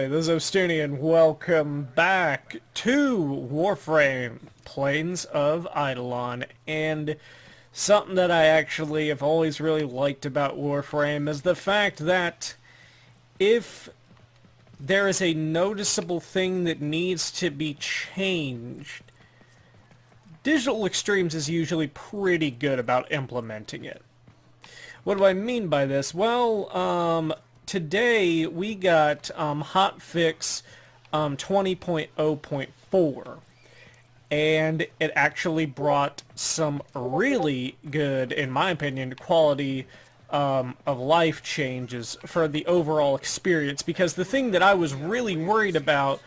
everybody, this is Ostuni and welcome back to Warframe, Plains of Eidolon. And something that I actually have always really liked about Warframe is the fact that if there is a noticeable thing that needs to be changed, Digital Extremes is usually pretty good about implementing it. What do I mean by this? Well, today we got hotfix 20.0.4, and it actually brought some really good, in my opinion, quality of life changes for the overall experience. Because the thing that I was really worried about,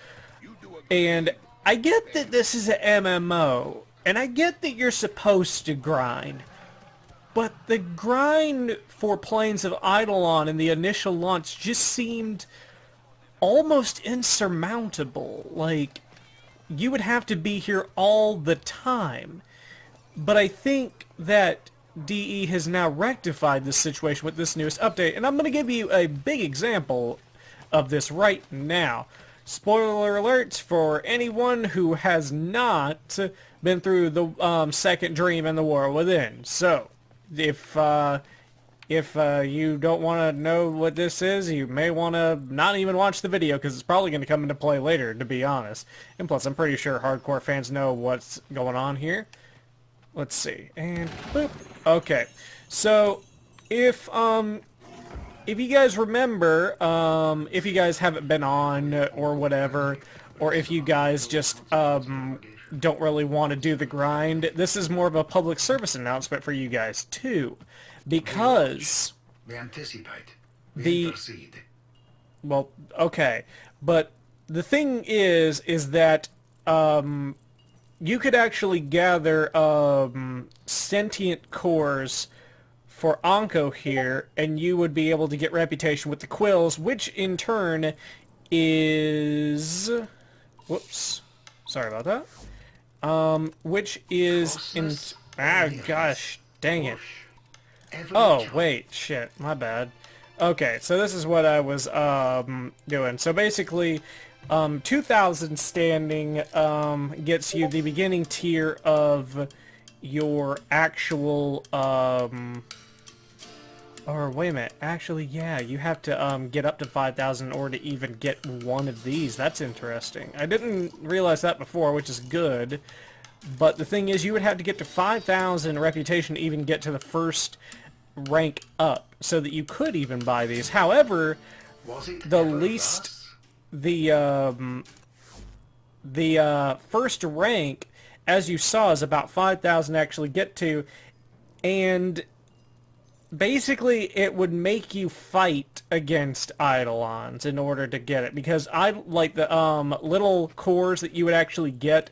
and I get that this is an MMO, and I get that you're supposed to grind, but the grind for Plains of Eidolon in the initial launch just seemed almost insurmountable. Like, you would have to be here all the time. But I think that DE has now rectified this situation with this newest update, and I'm going to give you a big example of this right now. Spoiler alerts for anyone who has not been through the second dream in the War Within. So, if you don't want to know what this is, you may want to not even watch the video, because it's probably going to come into play later, to be honest. And plus, I'm pretty sure hardcore fans know what's going on here. Let's see. And boop. Okay. So, if you guys remember, if you guys haven't been on or whatever, or if you guys just don't really want to do the grind, this is more of a public service announcement for you guys too, because we anticipate, the proceed. Well, okay, but the thing is that you could actually gather sentient cores for Anko here, and you would be able to get reputation with the quills, which in turn is, whoops, sorry about that. Which is in, gosh, dang it. Oh, wait, shit, my bad. Okay, so this is what I was, doing. So basically, 2,000 standing, gets you the beginning tier of your actual, or wait a minute, actually, yeah, you have to, get up to 5,000 in order to even get one of these. That's interesting. I didn't realize that before, which is good. But the thing is, you would have to get to 5,000 reputation to even get to the first rank up, so that you could even buy these. However, the least, the first rank, as you saw, is about 5,000 to actually get to, and basically it would make you fight against Eidolons in order to get it, because I like the little cores that you would actually get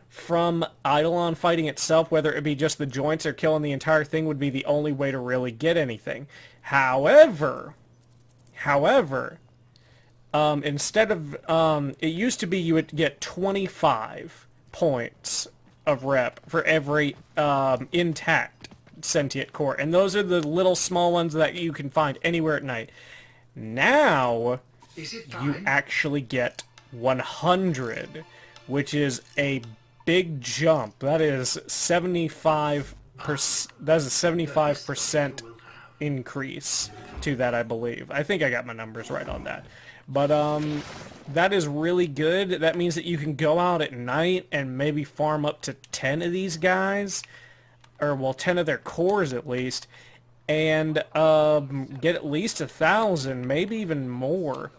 from Eidolon fighting itself, whether it be just the joints or killing the entire thing, would be the only way to really get anything. However, instead of, it used to be you would get 25 points of rep for every intact sentient core, and those are the little small ones that you can find anywhere at night. Now, you actually get 100, which is a big jump. That is 75%. That is a 75% increase to that, I believe. I think I got my numbers right on that. But that is really good. That means that you can go out at night and maybe farm up to 10 of these guys, or well, 10 of their cores at least, and get at least 1,000, maybe even more,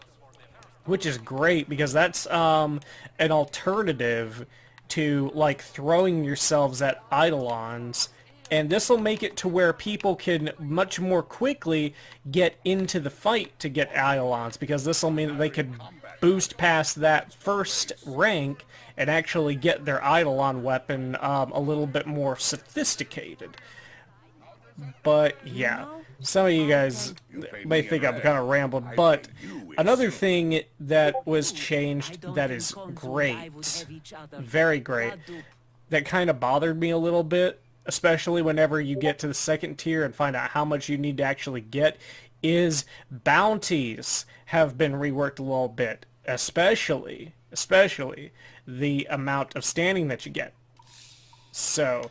which is great, because that's an alternative to, like, throwing yourselves at Eidolons, and this will make it to where people can much more quickly get into the fight to get Eidolons, because this will mean that they could boost past that first rank and actually get their Eidolon weapon a little bit more sophisticated. But yeah, some of you guys may think I'm kind of rambling, but another thing that was changed that is great, very great, that kind of bothered me a little bit, especially whenever you get to the second tier and find out how much you need to actually get, is bounties have been reworked a little bit. especially the amount of standing that you get. So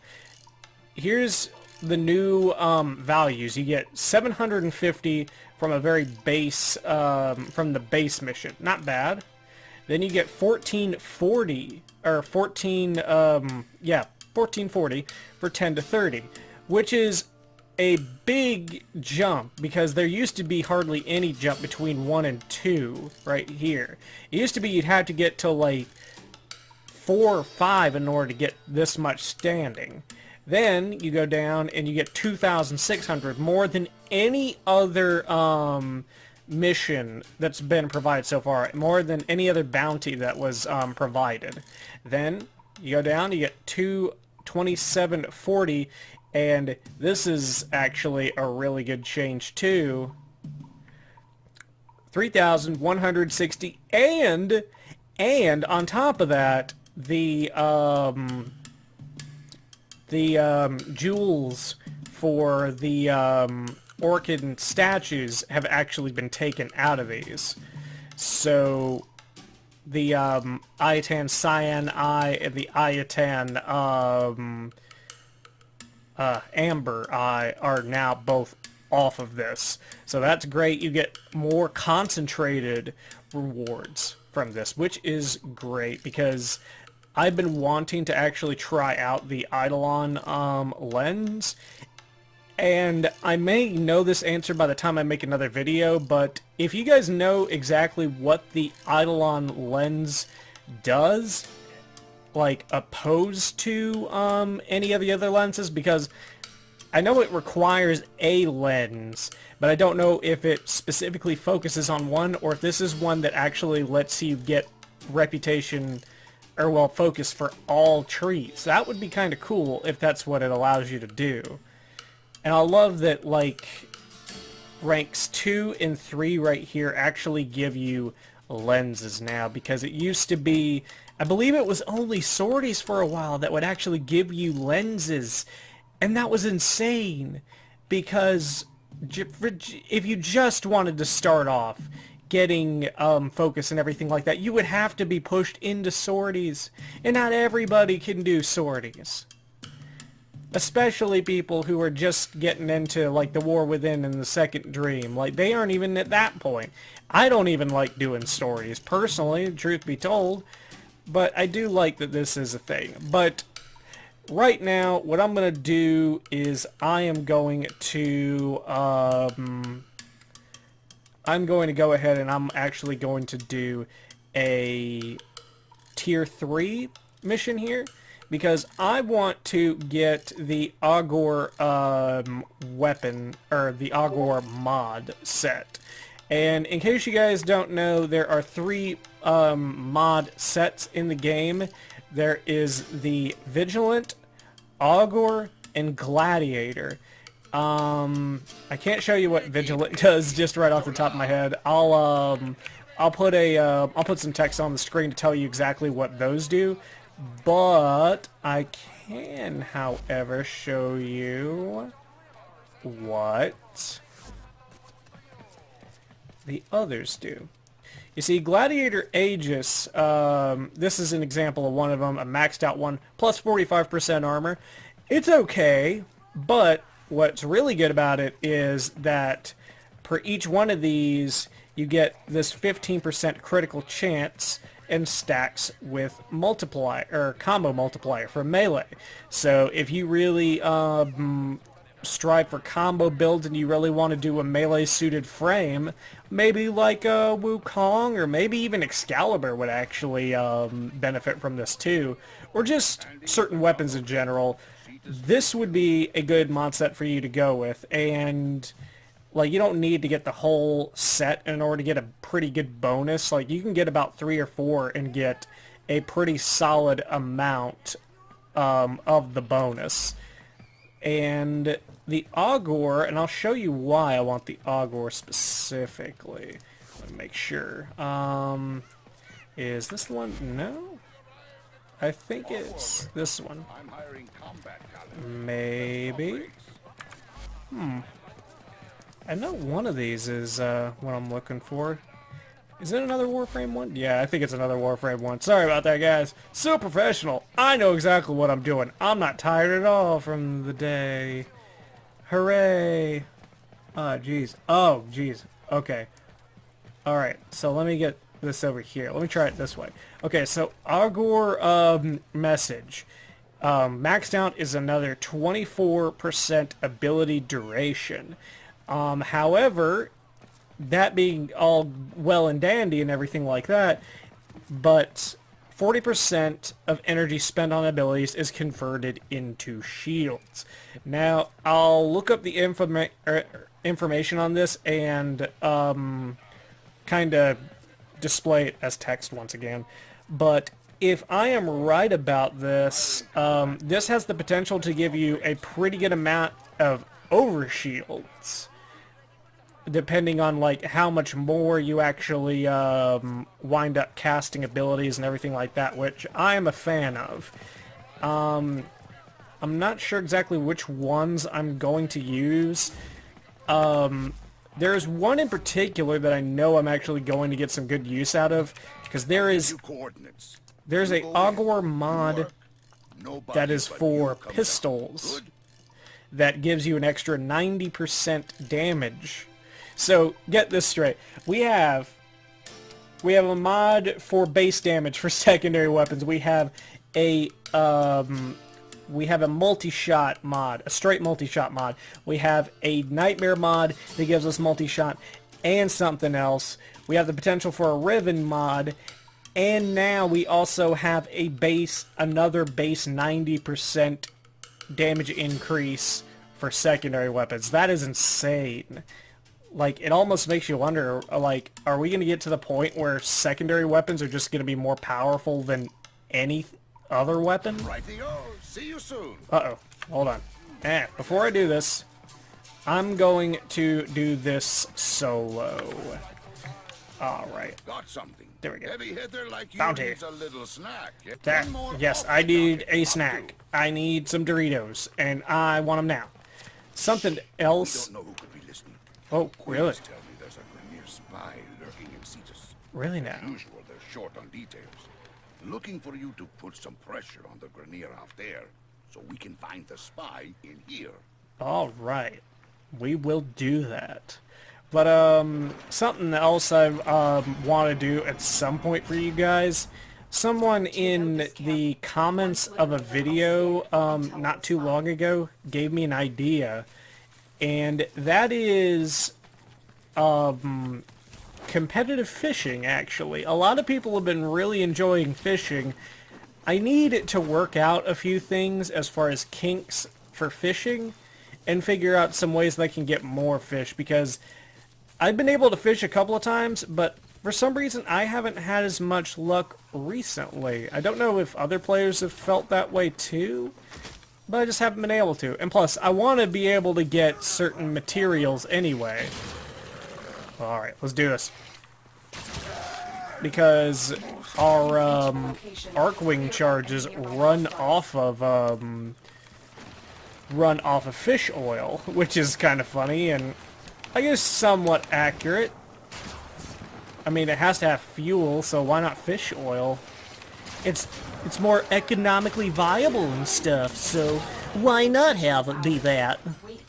here's the new values. You get 750 from a very base, from the base mission. Not bad. Then you get 1440, or 1440 for 10 to 30, which is a big jump, because there used to be hardly any jump between 1 and 2 right here. It used to be you'd have to get to like 4 or 5 in order to get this much standing. Then you go down and you get 2,600, more than any other mission that's been provided so far, more than any other bounty that was provided. Then you go down, you get 2,2740, and this is actually a really good change too. 3,160, and on top of that, the jewels for the orchid statues have actually been taken out of these. So the Iatan Cyan Eye and the Iatan Amber Eye are now both off of this. So that's great. You get more concentrated rewards from this, which is great, because I've been wanting to actually try out the Eidolon lens, and I may know this answer by the time I make another video, but if you guys know exactly what the Eidolon lens does, like opposed to any of the other lenses, because I know it requires a lens, but I don't know if it specifically focuses on one, or if this is one that actually lets you get reputation, or well, focus for all trees. That would be kind of cool if that's what it allows you to do. And I love that, like, ranks 2 and 3 right here actually give you lenses now, because it used to be, I believe it was only sorties for a while that would actually give you lenses, and that was insane, because if you just wanted to start off getting focus and everything like that, you would have to be pushed into sorties, and not everybody can do sorties. Especially people who are just getting into, like, the War Within and the Second Dream. Like, they aren't even at that point. I don't even like doing stories, personally, truth be told. But I do like that this is a thing. But right now, what I'm going to do is I am going to go ahead and I'm actually going to do a tier 3 mission here, because I want to get the Augor weapon, or the Augor mod set. And in case you guys don't know, there are 3 mod sets in the game. There is the Vigilant, Augor, and Gladiator. I can't show you what Vigilant does just right off the top of my head. I'll put some text on the screen to tell you exactly what those do. But I can, however, show you what the others do. You see, Gladiator Aegis, this is an example of one of them, a maxed out one, plus 45% armor. It's okay, but what's really good about it is that per each one of these, you get this 15% critical chance and stacks with multiplier, or combo multiplier for melee. So if you really strive for combo builds and you really want to do a melee suited frame, maybe like Wukong, or maybe even Excalibur would actually benefit from this too, or just certain weapons in general, this would be a good mod set for you to go with. And like, you don't need to get the whole set in order to get a pretty good bonus. Like, you can get about 3 or 4 and get a pretty solid amount of the bonus. And the Augor, and I'll show you why I want the Augor specifically. Let me make sure. Is this the one? No? I think it's this one. Maybe? I know one of these is what I'm looking for. Is it another Warframe one? Yeah, I think it's another Warframe one. Sorry about that, guys. So professional. I know exactly what I'm doing. I'm not tired at all from the day. Hooray. Oh, jeez. Oh, jeez. Okay. Alright, so let me get this over here. Let me try it this way. Okay, so Augor message. Maxed out is another 24% ability duration. However, that being all well and dandy and everything like that, but 40% of energy spent on abilities is converted into shields. Now, I'll look up the information on this and kind of display it as text once again. But if I am right about this, this has the potential to give you a pretty good amount of overshields, depending on like how much more you actually wind up casting abilities and everything like that, which I am a fan of. I'm not sure exactly which ones I'm going to use. There's one in particular that I know I'm actually going to get some good use out of, because there's a Augor mod that is for pistols that gives you an extra 90% damage. So get this straight. We have a mod for base damage for secondary weapons. We have a multi-shot mod, a straight multi-shot mod. We have a nightmare mod that gives us multi-shot and something else. We have the potential for a Riven mod, and now we also have another base 90% damage increase for secondary weapons. That is insane. Like, it almost makes you wonder, like, are we going to get to the point where secondary weapons are just going to be more powerful than any other weapon? See you soon. Uh-oh. Hold on. Before I do this, I'm going to do this solo. Alright. Got something. There we go. Heavy hitter like you Bounty. needs a little snack. Yes, I need a snack. I need some Doritos, and I want them now. Something else. Don't know who could be listening. Oh, really? Tell me there's a Grenier spy lurking in Cetus. Really now? As usual, they're short on details. Looking for you to put some pressure on the Grenier out there, so we can find the spy in here. All right, we will do that. But something else I want to do at some point for you guys. Someone in the comments of a video not too long ago gave me an idea, and that is competitive fishing, actually. A lot of people have been really enjoying fishing. I need to work out a few things as far as kinks for fishing and figure out some ways that I can get more fish, because I've been able to fish a couple of times, but for some reason I haven't had as much luck recently. I don't know if other players have felt that way too, but I just haven't been able to. And plus, I want to be able to get certain materials anyway. Alright, let's do this. Because our Arcwing charges run off of fish oil, which is kind of funny and I guess somewhat accurate. I mean, it has to have fuel, so why not fish oil? It's more economically viable and stuff, so why not have it be that? Wait.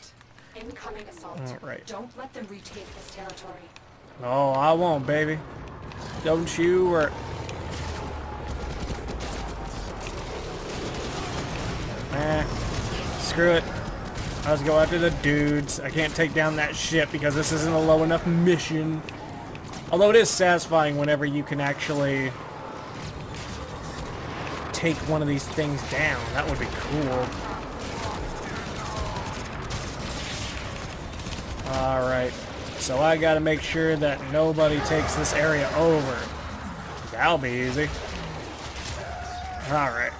Incoming assault. All right. Don't let them retake this territory. Oh, I won't, baby. Don't you worry. Screw it. Let's go after the dudes. I can't take down that ship because this isn't a low enough mission. Although it is satisfying whenever you can actually take one of these things down. That would be cool. Alright. So I gotta make sure that nobody takes this area over. That'll be easy. Alright.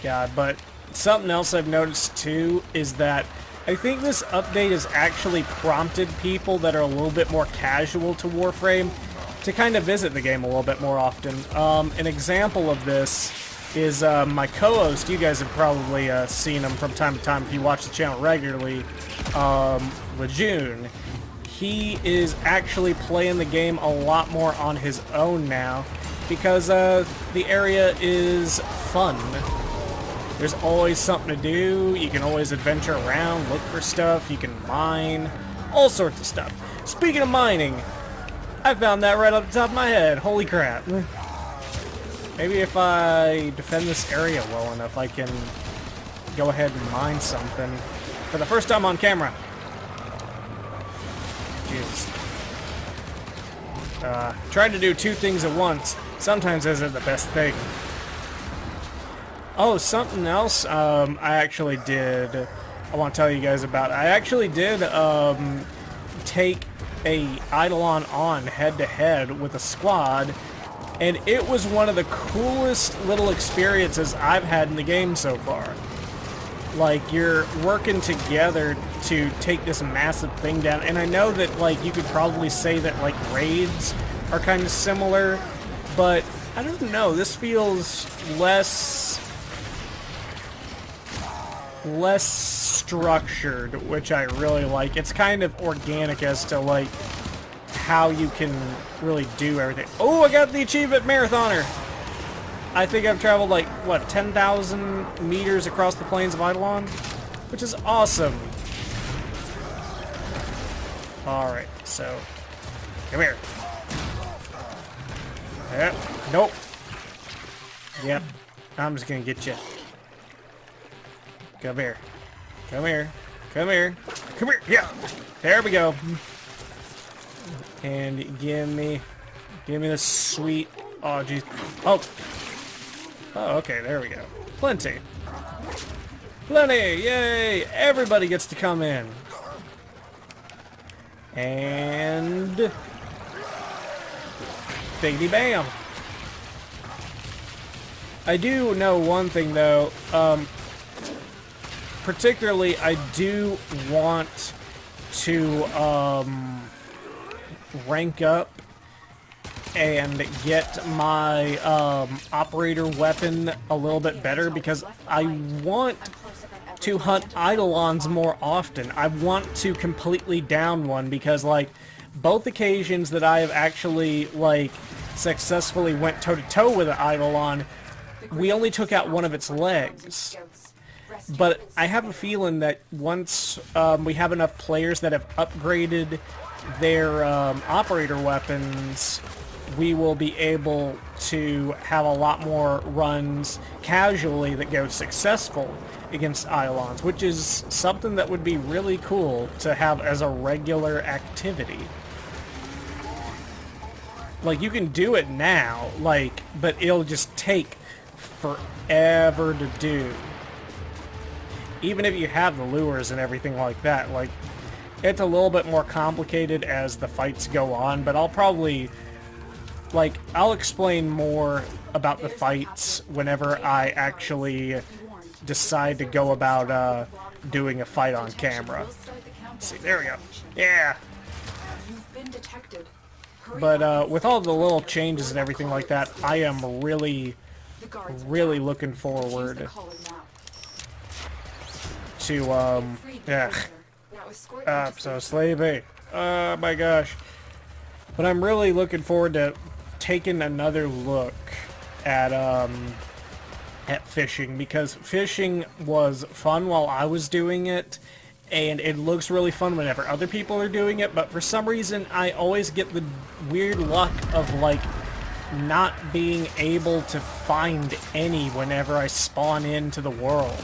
God, but something else I've noticed too is that I think this update has actually prompted people that are a little bit more casual to Warframe to kind of visit the game a little bit more often. An example of this is my co-host. You guys have probably seen him from time to time if you watch the channel regularly, Lejeune. he is actually playing the game a lot more on his own now because the area is fun. There's always something to do. You can always adventure around, look for stuff. You can mine, all sorts of stuff. Speaking of mining, I found that right off the top of my head. Holy crap. Maybe if I defend this area well enough, I can go ahead and mine something. For the first time on camera. Jesus. Trying to do two things at once sometimes isn't the best thing. Oh, something else I actually did, I want to tell you guys about. I actually did take a Eidolon on head-to-head with a squad, and it was one of the coolest little experiences I've had in the game so far. Like, you're working together to take this massive thing down, and I know that, like, you could probably say that, like, raids are kind of similar, but I don't know, this feels less structured, which I really like. It's kind of organic as to, like, how you can really do everything. Oh, I got the achievement marathoner! I think I've traveled, like, what, 10,000 meters across the plains of Eidolon? Which is awesome. Alright, so, come here. Yep, nope. Yep, I'm just gonna get you. Come here. Come here. Come here. Come here. Yeah. There we go. And give me this sweet. Oh, jeez. Oh. Oh, okay. There we go. Plenty. Plenty. Yay. Everybody gets to come in. And biggity bam. I do know one thing though. Particularly, I do want to rank up and get my operator weapon a little bit better because I want to hunt Eidolons more often. I want to completely down one because, like, both occasions that I have actually, like, successfully went toe-to-toe with an Eidolon, we only took out one of its legs. But I have a feeling that once we have enough players that have upgraded their operator weapons, we will be able to have a lot more runs casually that go successful against Eidolons, which is something that would be really cool to have as a regular activity. Like, you can do it now, like, but it'll just take forever to do. Even if you have the lures and everything like that, like, it's a little bit more complicated as the fights go on, but I'll probably, like, I'll explain more about the fights whenever I actually decide to go about doing a fight on camera. Let's see, there we go. Yeah! But with all the little changes and everything like that, I am really looking forward to, yeah. I'm so sleepy. Oh my gosh. But I'm really looking forward to taking another look at fishing, because fishing was fun while I was doing it, and it looks really fun whenever other people are doing it, but for some reason I always get the weird luck of, like, not being able to find any whenever I spawn into the world.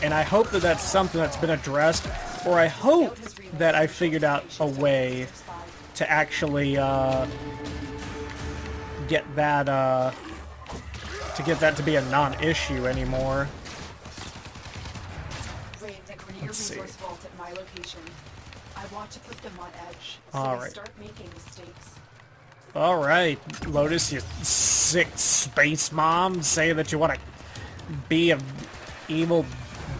And I hope that that's something that's been addressed, or I hope that I figured out a way to actually get that to be a non-issue anymore. Let's see. Alright. Alright, Lotus, you sick space mom, say that you want to be a evil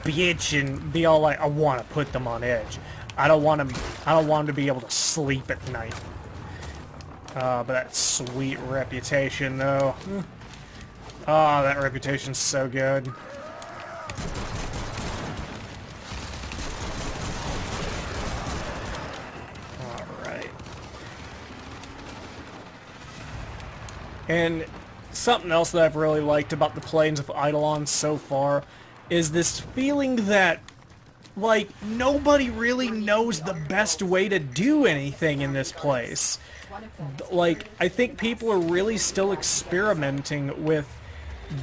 bitch and be all like, I want to put them on edge. I don't want them to be able to sleep at night. But that sweet reputation, though. Oh, that reputation's so good. Alright. And something else that I've really liked about the planes of Eidolon so far is this feeling that, like, nobody really knows the best way to do anything in this place. Like, I think people are really still experimenting with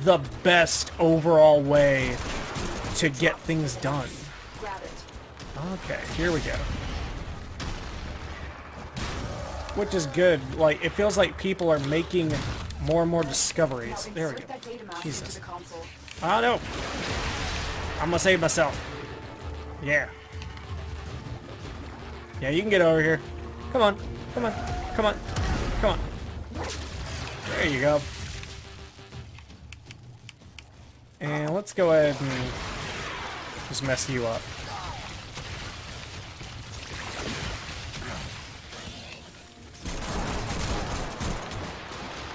the best overall way to get things done. Grab it. Okay, here we go. Which is good. Like, it feels like people are making more and more discoveries. There we go. Insert that data mask Jesus. into the console. Oh no! I'm gonna save myself. Yeah. Yeah, you can get over here. Come on. Come on. Come on. Come on. There you go. And let's go ahead and just mess you up.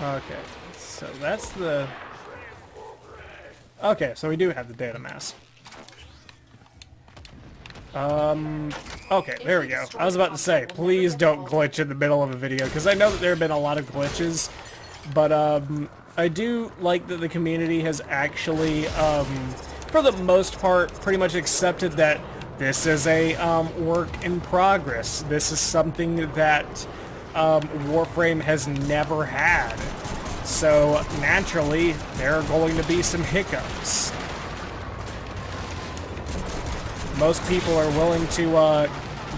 Okay, so that's the... Okay, so we do have the data mass. Okay, there we go. I was about to say, please don't glitch in the middle of a video, because I know that there have been a lot of glitches, but, I do like that the community has actually, for the most part, pretty much accepted that this is a, work in progress. This is something that, Warframe has never had. So, naturally, there are going to be some hiccups. Most people are willing to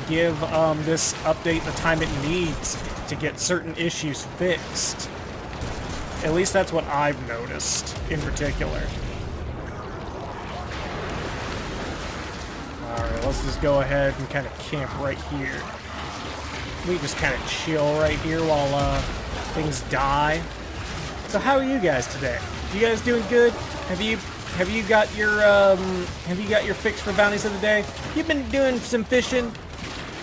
give this update the time it needs to get certain issues fixed. At least that's what I've noticed, in particular. Alright, let's just go ahead and kind of camp right here. We just kind of chill right here while things die. So how are you guys today? You guys doing good? Have you got your fix for bounties of the day? You've been doing some fishing?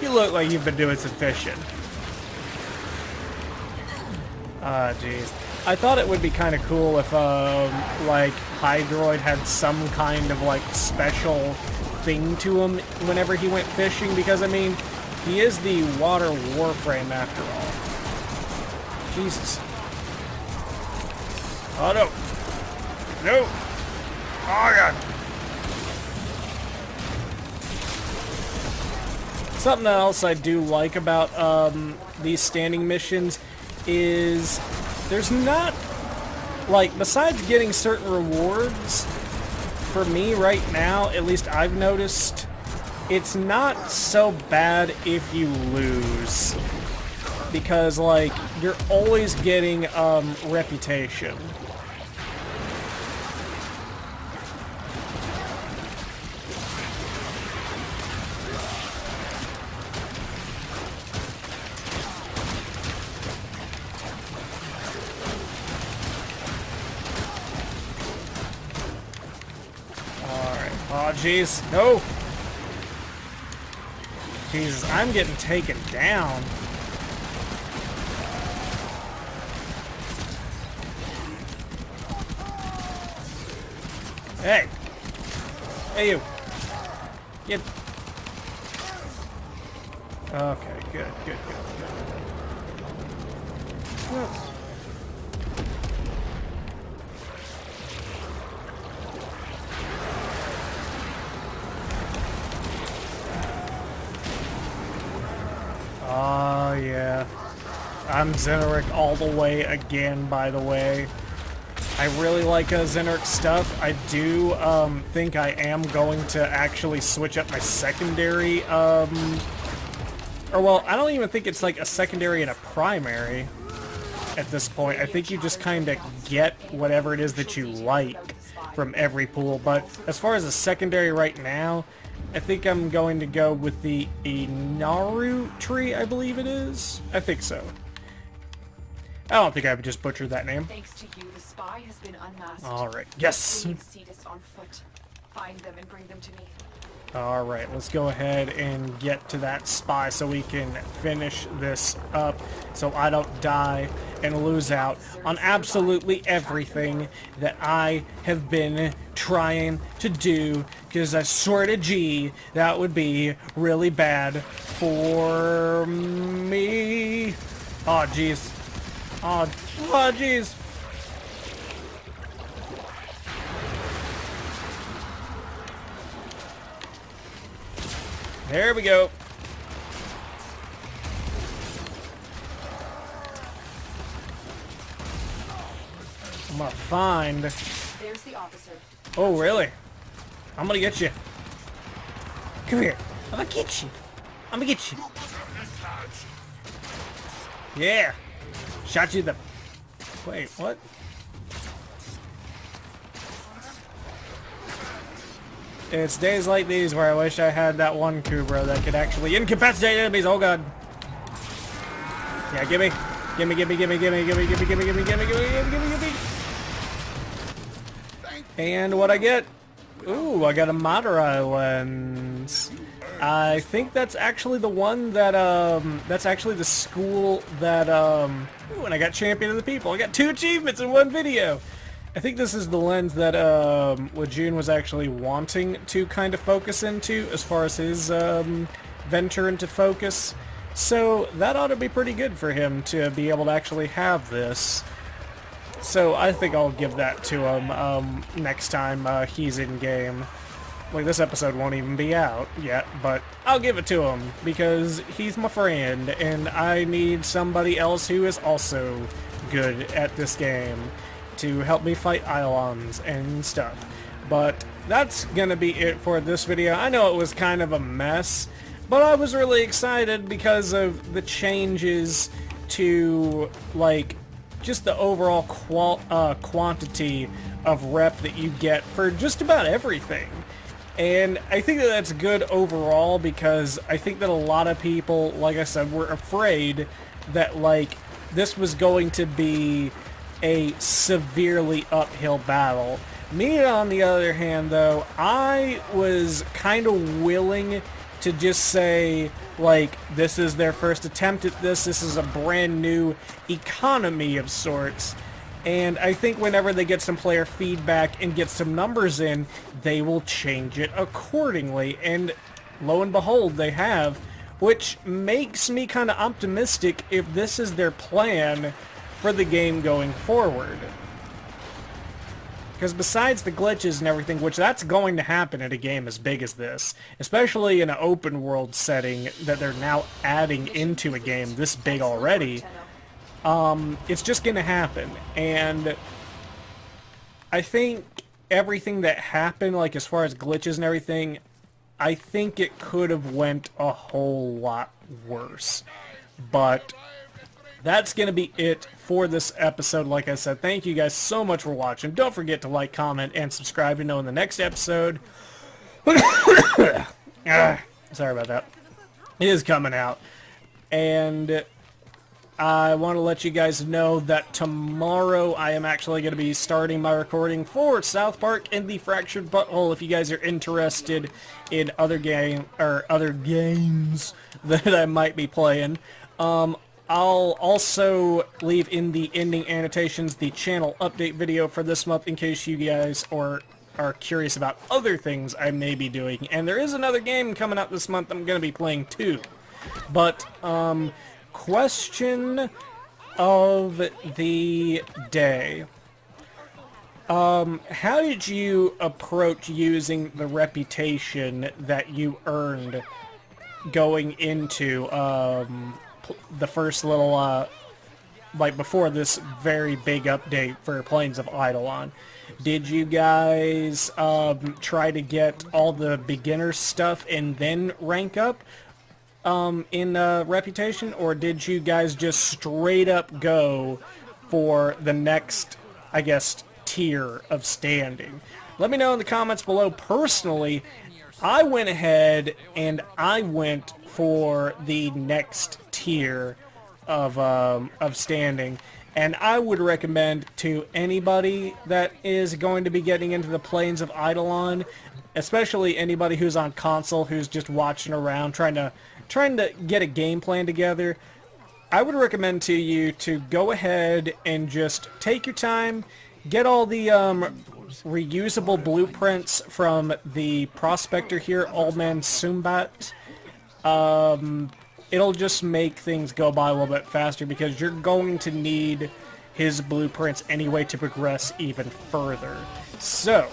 You look like you've been doing some fishing. Ah, jeez. I thought it would be kind of cool if like Hydroid had some kind of like special thing to him whenever he went fishing, because I mean, he is the water Warframe after all. Jesus. Oh no. No. Oh god. Something else I do like about these standing missions is there's not, like, besides getting certain rewards, for me right now, at least I've noticed, it's not so bad if you lose. Because, like, you're always getting reputation. Oh, jeez. No! Jesus, I'm getting taken down. Hey! Hey, you! Get... Okay, good. Well. Oh, yeah. I'm Xeneric all the way again, by the way. I really like Xeneric stuff. I do think I am going to actually switch up my secondary, or well, I don't even think it's like a secondary and a primary at this point. I think you just kind of get whatever it is that you like from every pool, but as far as a secondary right now, I think I'm going to go with the Inaru tree, I believe it is. I think so. I don't think I would just butcher that name. Thanks to you, the spy has been unmasked. Alright, yes! We need Cetus on foot. Find them and bring them to me. Alright, let's go ahead and get to that spy so we can finish this up so I don't die and lose out on absolutely everything that I have been trying to do, because I swear to G, that would be really bad for me. Oh, jeez. Oh, oh, jeez. There we go. I'm gonna find... There's the officer. Oh, really? I'm gonna get you. Come here. I'm gonna get you. I'm gonna get you. Yeah. Shot you the... Wait, what? It's days like these where I wish I had that one Kubra that could actually incapacitate enemies. Oh god. Yeah, gimme. Gimme, gimme, gimme, gimme, gimme, gimme, gimme, gimme, gimme, gimme, gimme, gimme. And what I get? Ooh, I got a Madurai lens. I think that's actually the one that, that's actually the school that, ooh, and I got Champion of the People. I got 2 achievements in one video. I think this is the lens that, Lejeune was actually wanting to kind of focus into as far as his, venture into focus. So that ought to be pretty good for him to be able to actually have this. So I think I'll give that to him, next time, he's in game. Like, this episode won't even be out yet, but I'll give it to him, because he's my friend, and I need somebody else who is also good at this game to help me fight Eidolons and stuff. But that's gonna be it for this video. I know it was kind of a mess, but I was really excited because of the changes to, like, just the overall quantity of rep that you get for just about everything. And I think that that's good overall, because I think that a lot of people, like I said, were afraid that, like, this was going to be a severely uphill battle. Me, on the other hand, though, I was kind of willing to just say, like, this is their first attempt at this is a brand new economy of sorts. And I think whenever they get some player feedback and get some numbers in, they will change it accordingly. And lo and behold, they have, which makes me kind of optimistic if this is their plan for the game going forward. Because besides the glitches and everything, which that's going to happen in a game as big as this, especially in an open world setting that they're now adding into a game this big already, it's just going to happen. And I think everything that happened, like as far as glitches and everything, I think it could have went a whole lot worse. But that's going to be it for this episode. Like I said, thank you guys so much for watching. Don't forget to like, comment, and subscribe to know in the next episode. Sorry about that. It is coming out. And I want to let you guys know that tomorrow I am actually going to be starting my recording for South Park and the Fractured Butthole. If you guys are interested in other games that I might be playing, I'll also leave in the ending annotations the channel update video for this month in case you guys are curious about other things I may be doing. And there is another game coming out this month I'm going to be playing too. But, question of the day. How did you approach using the reputation that you earned going into, the first little, like before this very big update for Plains of Eidolon? Did you guys, try to get all the beginner stuff and then rank up, in, reputation? Or did you guys just straight up go for the next, I guess, tier of standing? Let me know in the comments below. Personally, I went ahead and I went for the next tier of standing, and I would recommend to anybody that is going to be getting into the Plains of Eidolon, especially anybody who's on console, who's just watching around trying to get a game plan together, I would recommend to you to go ahead and just take your time, get all the reusable blueprints from the prospector here, Old Man Sumbat, it'll just make things go by a little bit faster because you're going to need his blueprints anyway to progress even further. So,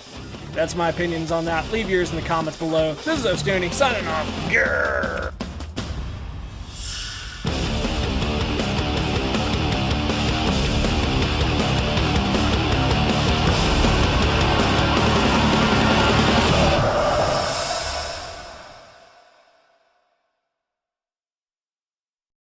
that's my opinions on that. Leave yours in the comments below. This is Ostuni, signing off. Grrr.